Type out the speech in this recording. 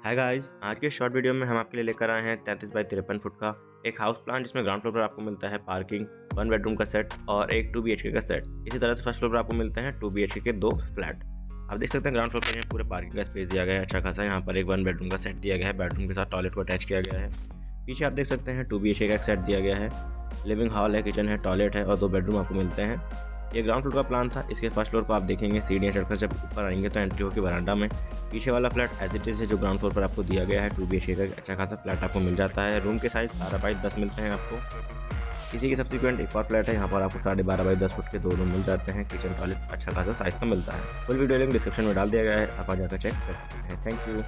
Hi guys, आज के short video में हम आपके लिए लेकर आए हैं 33 बाई 53 फुट का एक हाउस प्लान जिसमें ग्राउंड फ्लोर पर आपको मिलता है पार्किंग, 1 बेडरूम का सेट और एक 2 BHK का सेट। इसी तरह से फर्स्ट फ्लोर पर आपको मिलते हैं 2 BHK के 2 फ्लैट। आप देख सकते हैं ग्राउंड फ्लोर पर यहाँ पूरे पार्किंग का स्पेस दिया गया है अच्छा खासा। यहाँ पर एक 1 बेडरूम का सेट दिया गया है, बेडरूम के साथ टॉयलेट को अटैच किया गया है। पीछे आप देख सकते हैं 2 BHK का एक सेट दिया गया है, लिविंग हॉल है, किचन है, टॉयलेट है और 2 बेडरूम आपको मिलते हैं। ये ग्राउंड फ्लोर का प्लान था। इसके फर्स्ट फ्लोर पर आप देखेंगे सीढ़ियाँ चढ़कर जब ऊपर आएंगे तो एंट्री होकर बरामदा में पीछे वाला फ्लैट एज इट इज है जो ग्राउंड फ्लोर पर आपको दिया गया है। 2 BHK का अच्छा खासा फ्लैट आपको मिल जाता है। रूम के साइज 12 बाई 10 मिलते हैं आपको। इसी के सब्सिक्वेंट एक और फ्लैट है, यहाँ पर आपको 12.5 बाई 10 फुट के 2 रूम मिल जाते हैं। किचन टॉयलेट अच्छा खासा साइज का मिलता है। फुल वीडियो लिंक डिस्क्रिप्शन में डाल दिया गया है, आप आ जाकर चेक कर सकते हैं। Thank you.